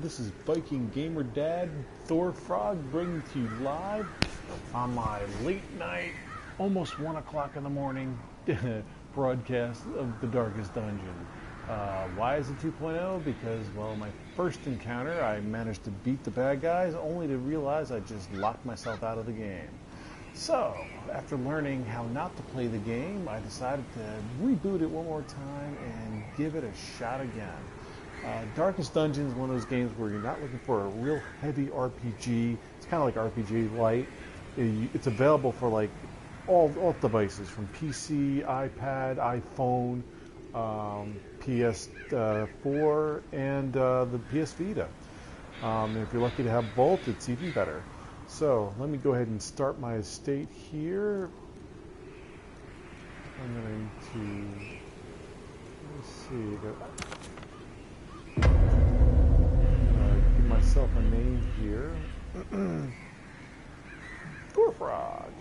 This is Viking Gamer Dad Thorfrog bringing to you live on my late night, almost 1 o'clock in the morning broadcast of The Darkest Dungeon. Why is it 2.0? Because, well, my first encounter I managed to beat the bad guys only to realize I just locked myself out of the game. So, after learning how not to play the game, I decided to reboot it one more time and give it a shot again. Darkest Dungeon is one of those games where you're not looking for a real heavy RPG. It's kind of like RPG Lite. It's available for like all devices, from PC, iPad, iPhone, PS4, and the PS Vita. And if you're lucky to have both, it's even better. So let me go ahead and start my estate here. I'm going to, let's see, give myself a name here. Thorfrog.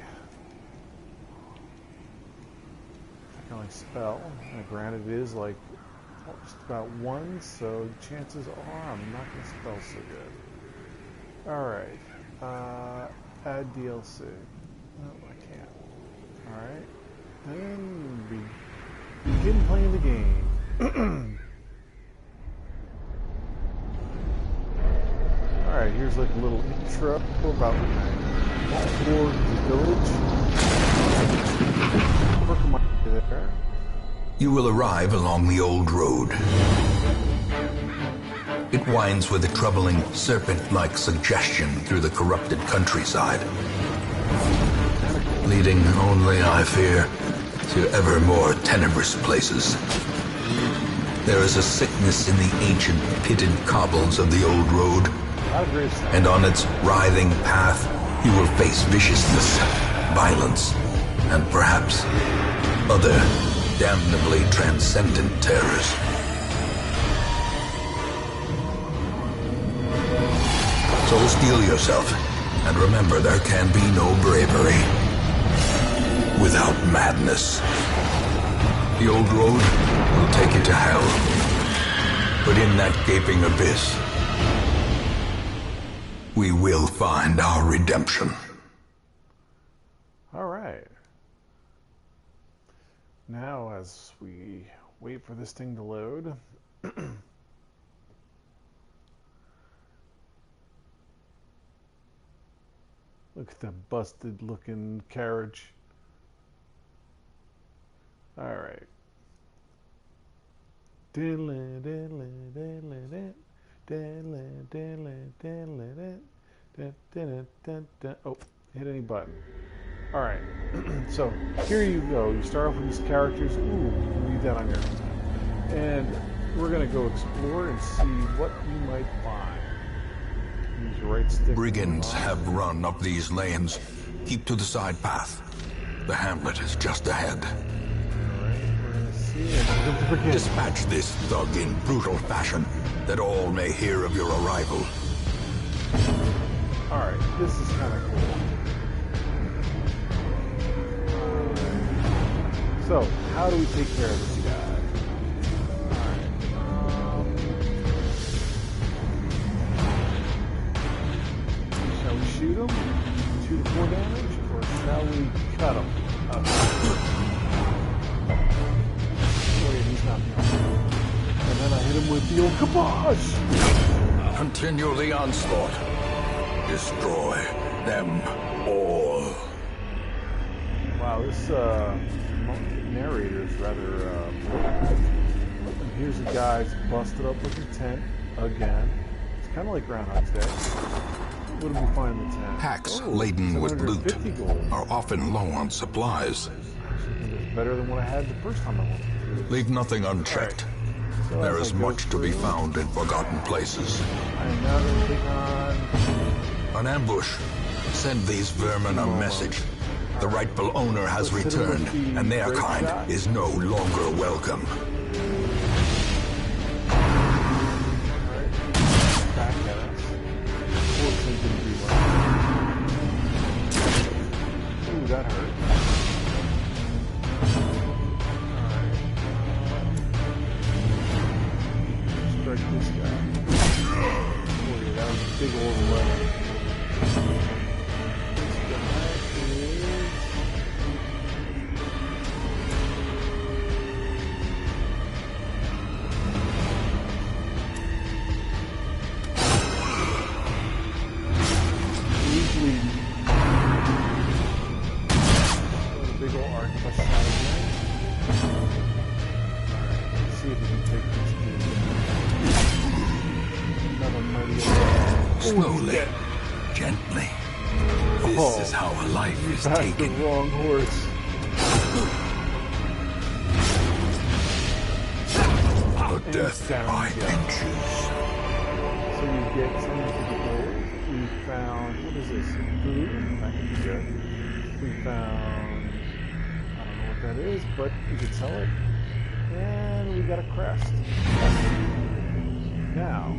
I can only spell. And granted, it is like just about 1, so chances are I'm not going to spell so good. Alright. Add DLC. No, I can't. Alright. And begin playing the game. Alright, here's like a little intro about Thorfrog, the village. Working my way there. You will arrive along the old road. It winds with a troubling, serpent-like suggestion through the corrupted countryside, leading only, I fear, to ever more tenebrous places. There is a sickness in the ancient, pitted cobbles of the old road, and on its writhing path you will face viciousness, violence, and perhaps other damnably transcendent terrors. So steel yourself, and remember there can be no bravery without madness. The old road will take you to hell, but in that gaping abyss, we will find our redemption. All right. Now, as we wait for this thing to load, look at that busted looking carriage. All right. Oh, hit any button. All right. So here you go. You start off with these characters. Ooh, you can read that on your own. And we're going to go explore and see what you might find. Use your right stick. Brigands have run up these lanes. Keep to the side path. The hamlet is just ahead. All right, we're going to see it. Don't forget. Dispatch this thug in brutal fashion, that all may hear of your arrival. All right, this is kind of cool. So, how do we take care of this guy? Alright. Shall we shoot him? 2 to 4 damage? Or shall we cut him? Oh yeah, he's not me. And then I hit him with the old kabosh! Continue the onslaught. Destroy them all. Wow, this narrator is rather and here's the guy's busted up with a tent again. It's kind of like Groundhog's Day. What did we find in the tent? Packs laden with loot gold. are often low on supplies. It's better than what I had the first time I went through. Leave nothing unchecked. Right. So there is much to be found in forgotten places. I am now going to take on An ambush. Send these vermin a message. The rightful owner has returned, and their kind is no longer welcome. Back at us. Fortunately, didn't do well. Ooh, that hurt. Alright. Strike this guy. big old lemon. Slowly, gently. This is how a life is taken. The wrong horse. A death by inches. So you get something to the gold. We found, what is this? Food? That could be good. We found, I don't know what that is, but we could sell it. And we got a crest. Now,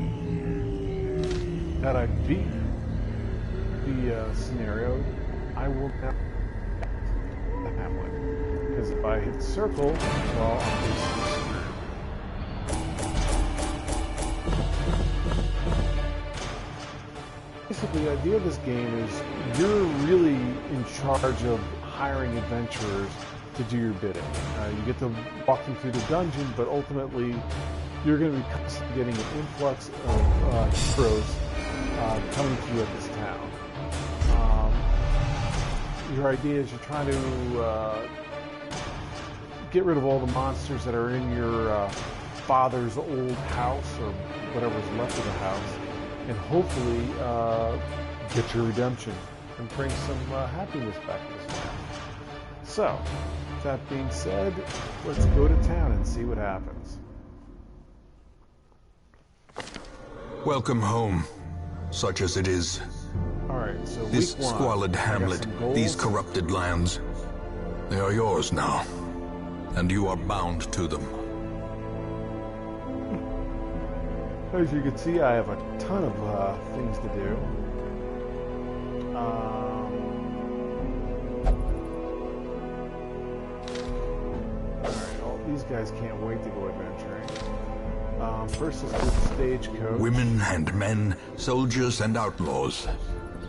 that I beat the scenario, I will now the hamlet. Because if I hit circle, well, I'm basically screwed. Basically, the idea of this game is you're really in charge of hiring adventurers to do your bidding. You get to walk them through the dungeon, but ultimately you're going to be constantly getting an influx of heroes coming to you at this town. Your idea is you're trying to get rid of all the monsters that are in your father's old house or whatever's left of the house, and hopefully get your redemption and bring some happiness back to this town. So, that being said, let's go to town and see what happens. Welcome home, such as it is. Alright, so This week one, squalid hamlet, these corrupted lands, they are yours now, and you are bound to them. As you can see, I have a ton of things to do. Alright, all these guys can't wait to go adventuring. First, let's do the stagecoach. Women and men, soldiers and outlaws,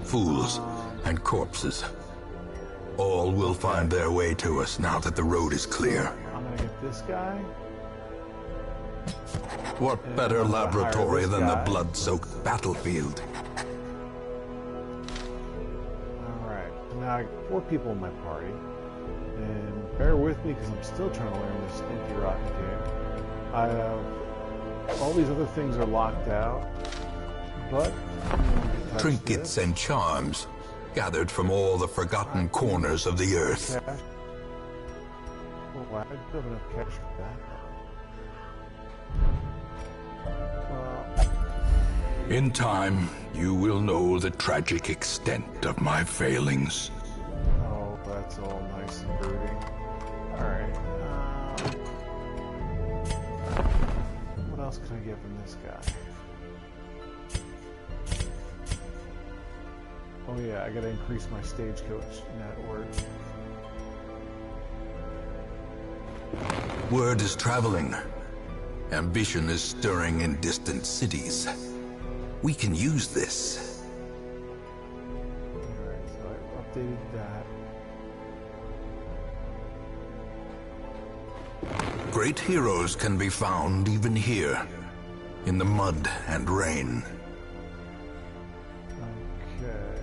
fools and corpses. All will find their way to us now that the road is clear. I'm gonna get this guy. What better laboratory than the blood-soaked battlefield? Alright, now I got 4 people in my party. And bear with me because I'm still trying to learn this stinky rocket game. I have all these other things are locked out, but Trinkets and charms gathered from all the forgotten corners of the earth. Cash. Oh, wow, I don't have enough cash for that. In time, you will know the tragic extent of my failings. Oh, that's all nice and brooding. Alright. What else can I get from this guy? Oh yeah, I gotta increase my stagecoach network. Word is traveling. Ambition is stirring in distant cities. We can use this. Alright, so I updated that. Great heroes can be found even here, in the mud and rain. Okay.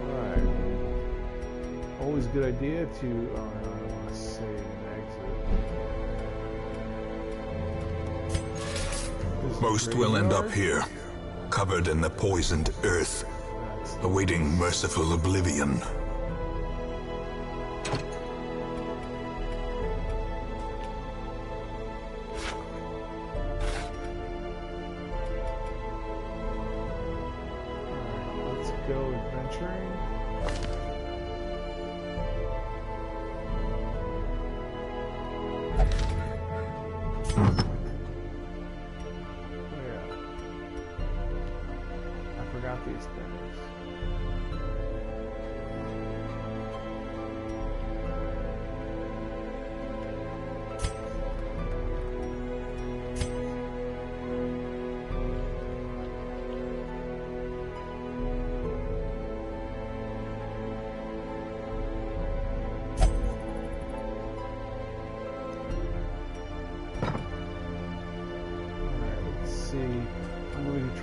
Alright. Always a good idea to, oh no, I don't want to save and exit. Most will end up here, covered in the poisoned earth, awaiting merciful oblivion. Let's go adventuring. Where? I forgot these things.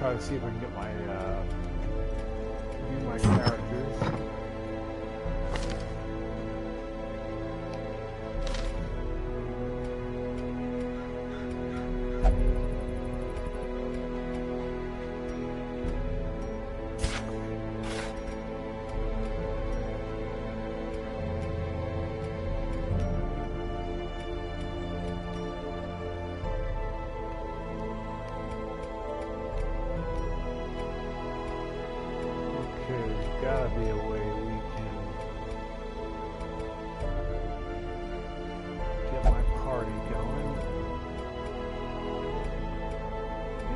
try to see if I can get my view my characters. Gotta be a way we can get my party going.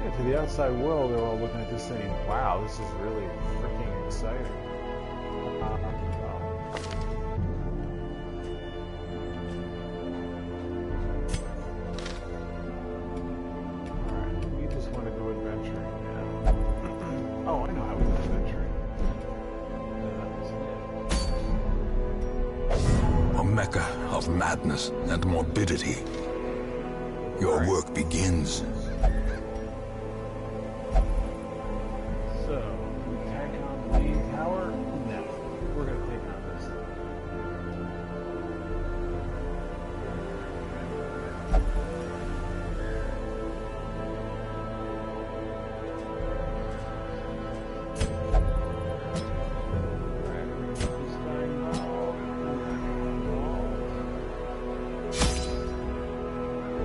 Yeah, to the outside world, they're all looking at this saying, wow, this is really freaking exciting. Alright, we just want to go adventuring now. Oh, I know how we go adventuring. A mecca of madness and morbidity. Your work begins. So, we tank on the main tower? No. We're going to take on this thing.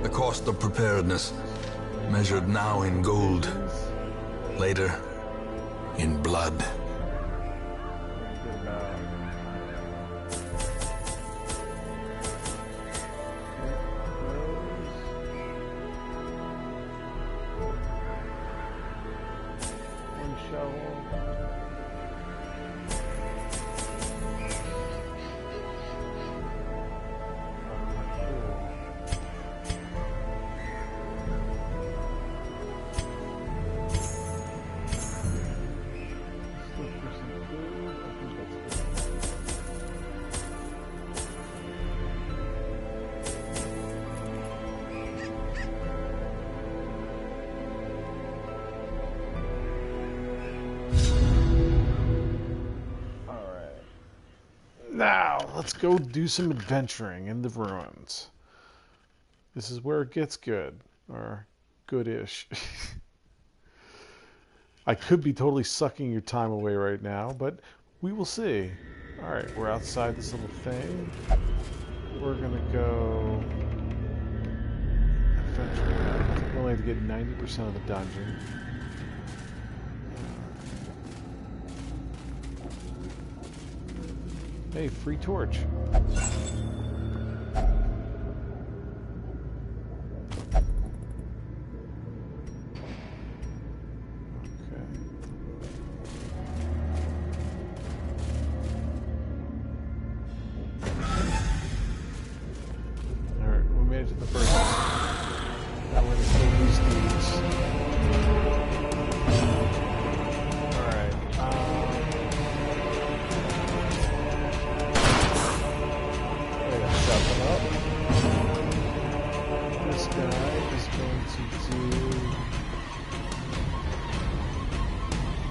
The cost of preparedness, measured now in gold, later in blood. One shovel. Now, let's go do some adventuring in the ruins. This is where it gets good, or good-ish. I could be totally sucking your time away right now, but we will see. Alright, we're outside this little thing. We're gonna go adventuring. We only have to get 90% of the dungeon. Hey, free torch. Alright, we made it to the first one. Now we're gonna kill these dudes. Alright, shut them up. This guy is going to do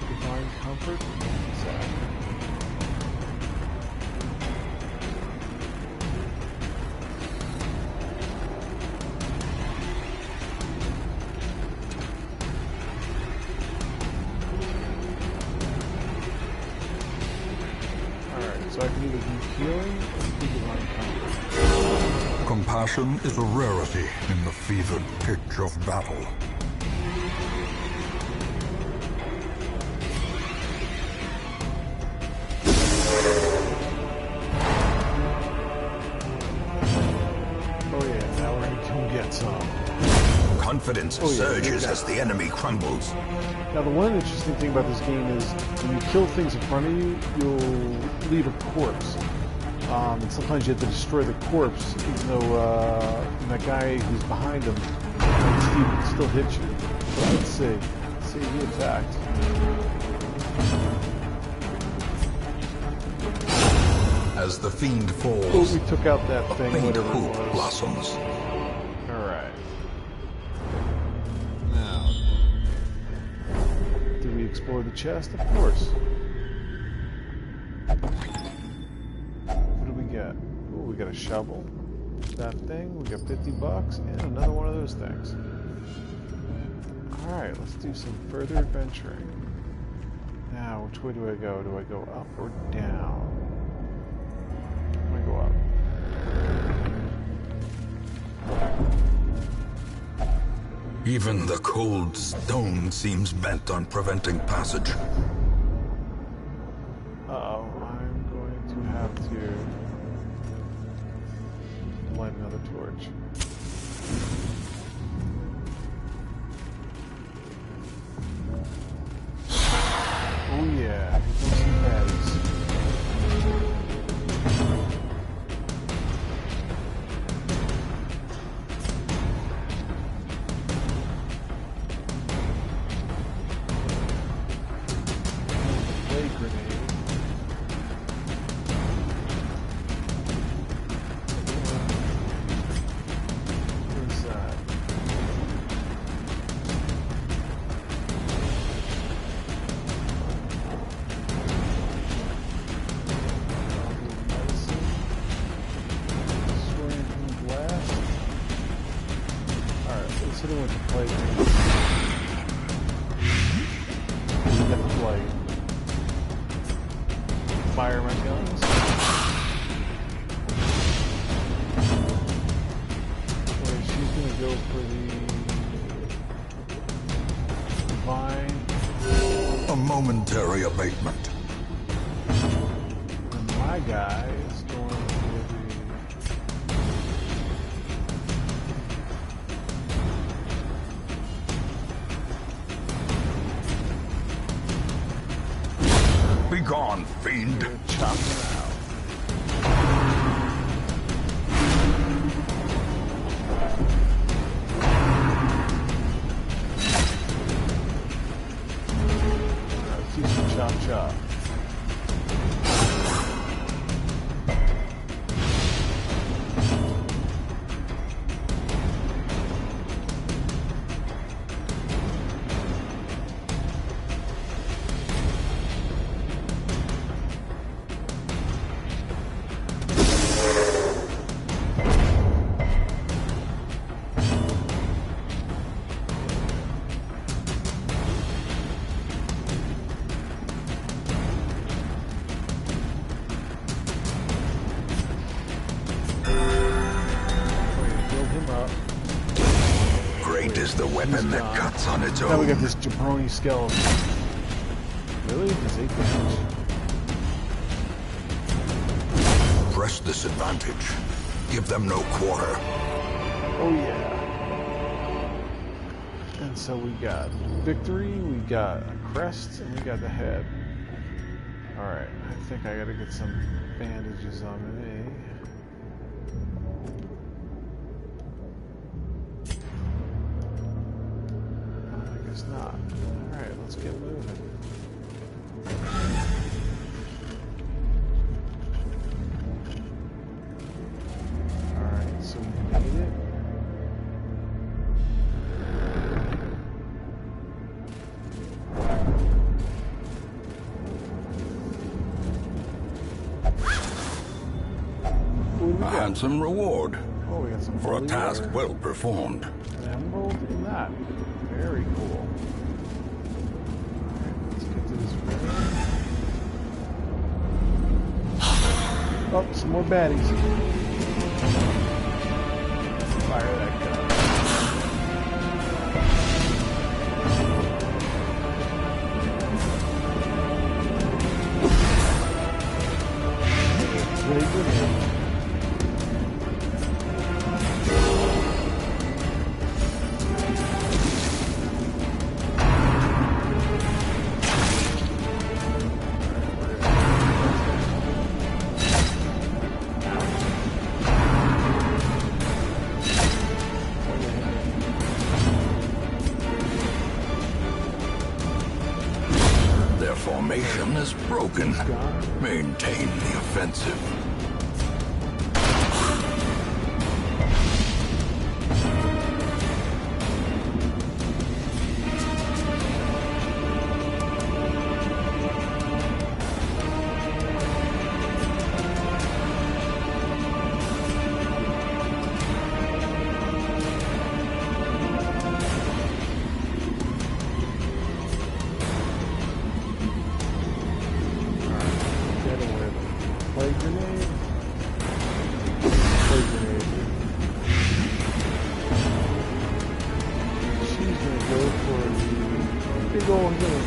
Divine Comfort. Alright, so I can either do healing or do Divine Comfort. Compassion is a rarity in the fevered pitch of battle. Oh yeah, now we're gonna go get some. Confidence surges as the enemy crumbles. Now the one interesting thing about this game is when you kill things in front of you, you'll leave a corpse. And sometimes you have to destroy the corpse, even though that guy who's behind him still hits you. So let's see. See, he attacked. As the fiend falls, Oh, we took out that a thing, faint whatever it hope was. blossoms. Alright. Now. explore the chest, of course. What do we got? Oh, we got a shovel. That thing. We got 50 bucks and another one of those things. Alright, let's do some further adventuring. Now, which way do I go? Do I go up or down? I go up. Even the cold stone seems bent on preventing passage. Uh-oh, I'm going to have to light another torch. Oh yeah, here comes some baddies. Blade grenade. Where's that? Let's hit him with the plate. We got the plate. Fire my guns. Wait, she's gonna go for the vine. A momentary abatement. And my guy is going for Be gone, fiend. chop it out. Let's do some chop chop. Great is the weapon that cuts on its Now we got own. this jabroni skeleton. Really? Does 8 damage? Press this advantage. Give them no quarter. Oh yeah. And so we got victory, we got a crest, and we got the head. Alright, I think I gotta get some bandages on me. I guess not. Alright, let's get moving. Alright, so we made it. A handsome reward Oh, we got some for a holy task water. well performed. An emerald in that. Very cool. Alright, let's get to this room. Oh, some more baddies. Fire that gun. Really good here. Their formation is broken. Maintain the offensive. Play grenade. Play grenade. She's gonna go for the big old hill.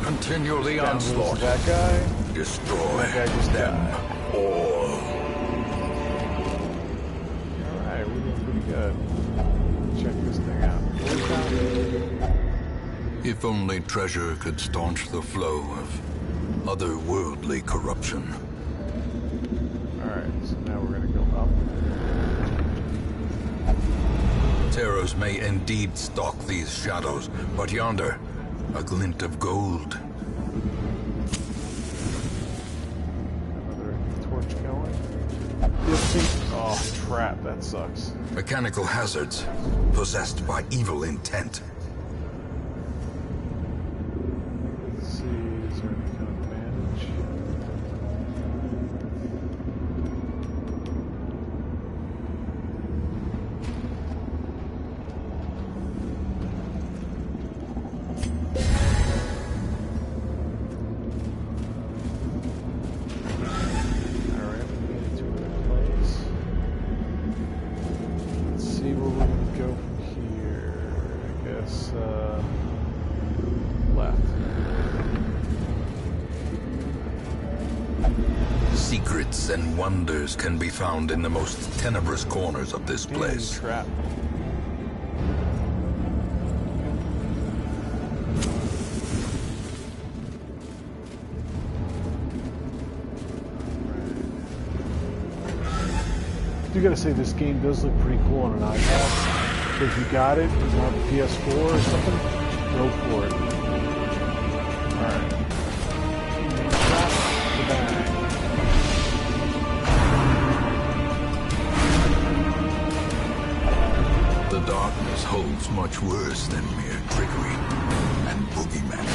Continue the onslaught. That guy. Destroy That guy just them all. Alright, we're doing pretty good. Check this thing out. If only treasure could staunch the flow of otherworldly corruption. Alright, so now we're gonna go up. Terrors may indeed stalk these shadows, but yonder, a glint of gold. Another torch going. Oh, trap, that sucks. Mechanical hazards, possessed by evil intent. Let's see, is there any kind of bandage? Secrets and wonders can be found in the most tenebrous corners of this place. Trap. You gotta say this game does look pretty cool on an iPad. So if you got it, you have a PS4 or something, go for it. Alright. Trap the bag. The darkness holds much worse than mere trickery and boogeymen.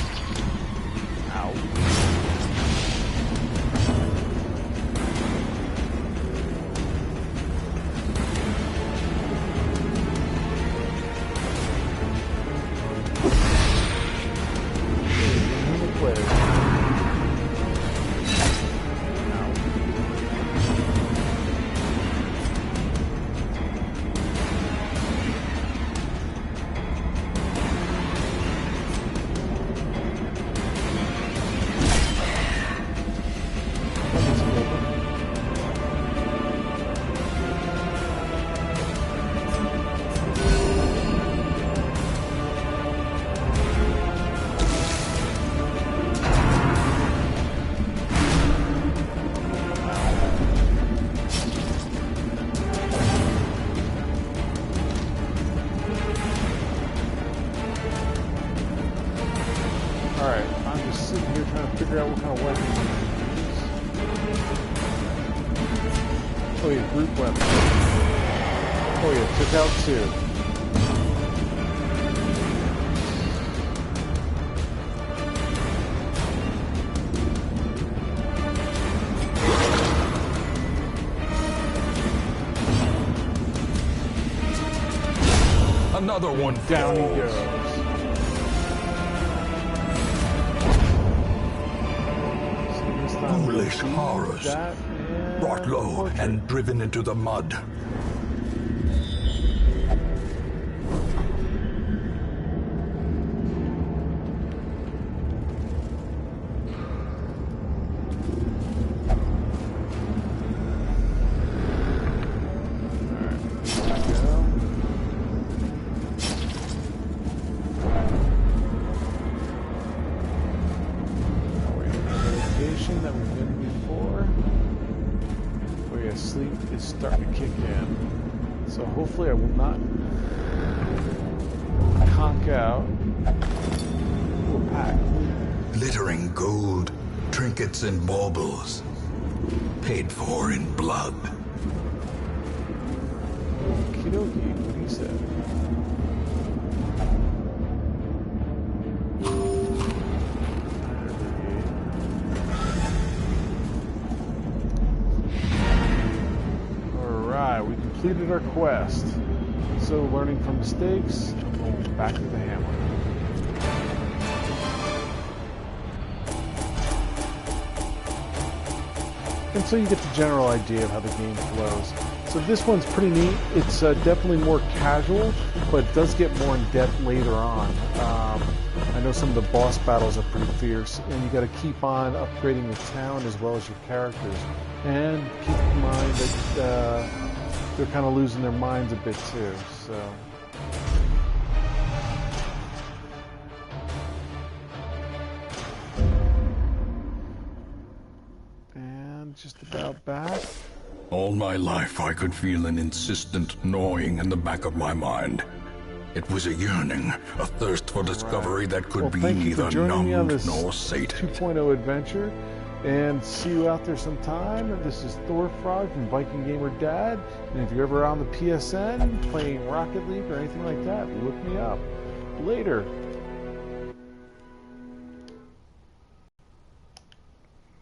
Ow. Alright, I'm just sitting here trying to figure out what kind of weapon to use. Oh yeah, group weapon. Oh yeah, took out two. Another one Down he falls. goes. Foolish horrors, That, yeah, brought low portrait. and driven into the mud. That we've been before. Oh yeah, sleep is starting to kick in. So hopefully I will not conk out. Ooh, a pack. Glittering gold, trinkets and baubles, paid for in blood. Okie dokie, what he said. We completed our quest. So learning from mistakes, we'll be back to the hammer. And so you get the general idea of how the game flows. So this one's pretty neat. It's definitely more casual, but it does get more in depth later on. I know some of the boss battles are pretty fierce, and you got to keep on upgrading the town as well as your characters. And keep in mind that they're kind of losing their minds a bit too. So. Just about back. All my life I could feel an insistent gnawing in the back of my mind. It was a yearning, a thirst for discovery that could be neither numbed nor sated. 2.0 adventure, and see you out there sometime. This is Thorfrog from Viking Gamer Dad, and if you're ever on the PSN playing Rocket League or anything like that, look me up. Later.